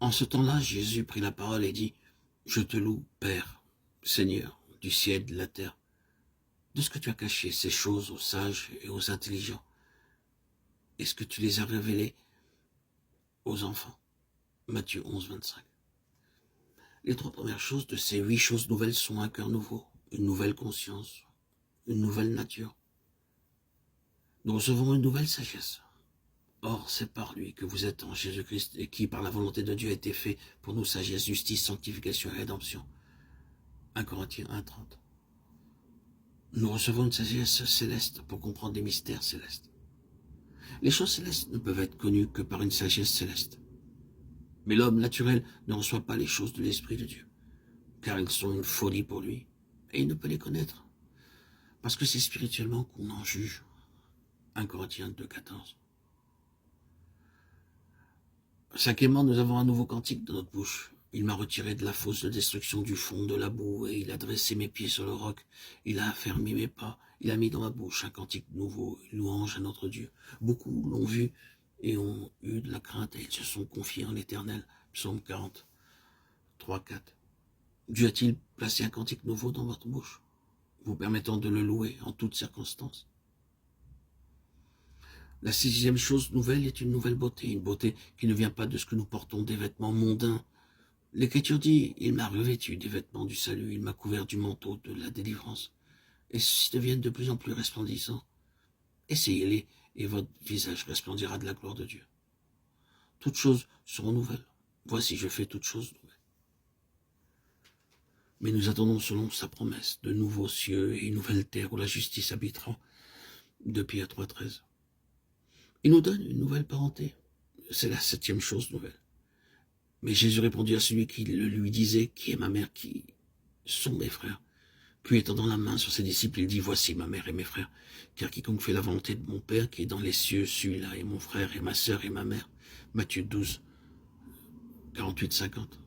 En ce temps-là, Jésus prit la parole et dit, « Je te loue, Père, Seigneur, du ciel et de la terre, de ce que tu as caché ces choses aux sages et aux intelligents, et ce que tu les as révélées aux enfants. » Matthieu 11, 25. Les 3 premières choses de ces 8 choses nouvelles sont un cœur nouveau, une nouvelle conscience, une nouvelle nature. Nous recevons une nouvelle sagesse. Or, c'est par lui que vous êtes en Jésus-Christ et qui, par la volonté de Dieu, a été fait pour nous sagesse, justice, sanctification et rédemption. 1 Corinthiens 1, 30. Nous recevons une sagesse céleste pour comprendre les mystères célestes. Les choses célestes ne peuvent être connues que par une sagesse céleste. Mais l'homme naturel ne reçoit pas les choses de l'Esprit de Dieu, car elles sont une folie pour lui, et il ne peut les connaître, parce que c'est spirituellement qu'on en juge. 1 Corinthiens 2, 14. Cinquièmement, nous avons un nouveau cantique dans notre bouche. Il m'a retiré de la fosse de destruction du fond de la boue, et il a dressé mes pieds sur le roc. Il a affermi mes pas. Il a mis dans ma bouche un cantique nouveau, une louange à notre Dieu. Beaucoup l'ont vu et ont eu de la crainte, et ils se sont confiés en l'Éternel. Psaume 40, 3, 4. Dieu a-t-il placé un cantique nouveau dans votre bouche, vous permettant de le louer en toutes circonstances? La 6e chose nouvelle est une nouvelle beauté, une beauté qui ne vient pas de ce que nous portons, des vêtements mondains. L'Écriture dit, « Il m'a revêtu des vêtements du salut, il m'a couvert du manteau de la délivrance. » Et ceux-ci deviennent de plus en plus resplendissants. Essayez-les, et votre visage resplendira de la gloire de Dieu. Toutes choses seront nouvelles. Voici, je fais toutes choses nouvelles. Mais nous attendons selon sa promesse de nouveaux cieux et une nouvelle terre où la justice habitera. 2 Pierre 3, 13. Il nous donne une nouvelle parenté. C'est la 7e chose nouvelle. Mais Jésus répondit à celui qui le lui disait, « Qui est ma mère, qui sont mes frères ?» Puis étendant la main sur ses disciples, il dit, « Voici ma mère et mes frères, car quiconque fait la volonté de mon Père qui est dans les cieux, celui-là est mon frère et ma sœur et ma mère. » Matthieu 12, 48, 50.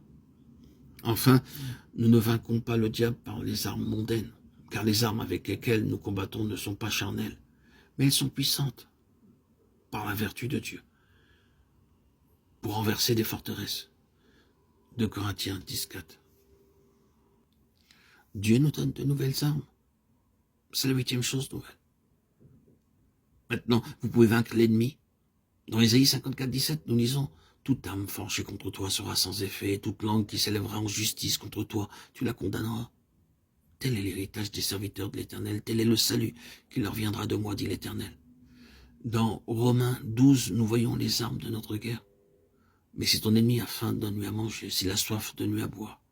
Enfin, nous ne vaincrons pas le diable par les armes mondaines, car les armes avec lesquelles nous combattons ne sont pas charnelles, mais elles sont puissantes par la vertu de Dieu, pour renverser des forteresses. 2 Corinthiens 10, 4. Dieu nous donne de nouvelles armes. C'est la 8e chose nouvelle. Maintenant, vous pouvez vaincre l'ennemi. Dans Ésaïe 54, 17, nous lisons, « Toute arme forgée contre toi sera sans effet, et toute langue qui s'élèvera en justice contre toi, tu la condamneras. Tel est l'héritage des serviteurs de l'Éternel, tel est le salut qui leur viendra de moi, dit l'Éternel. » Dans Romains 12, nous voyons les armes de notre guerre. « Mais si ton ennemi a faim, donne-lui à manger, s'il a soif, donne-lui à boire.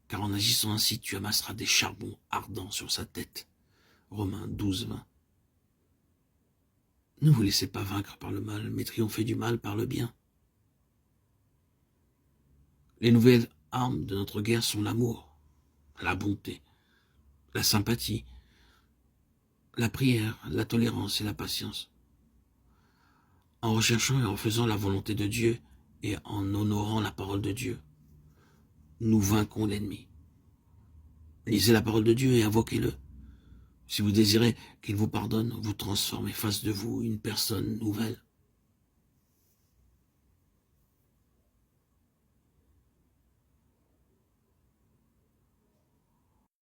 Car en agissant ainsi, tu amasseras des charbons ardents sur sa tête. » Romains 12, 20. Ne vous laissez pas vaincre par le mal, mais triomphez du mal par le bien. Les nouvelles armes de notre guerre sont l'amour, la bonté, la sympathie, la prière, la tolérance et la patience. En recherchant et en faisant la volonté de Dieu et en honorant la parole de Dieu, nous vaincrons l'ennemi. Lisez la parole de Dieu et invoquez-le. Si vous désirez qu'il vous pardonne, vous transformez face de vous une personne nouvelle.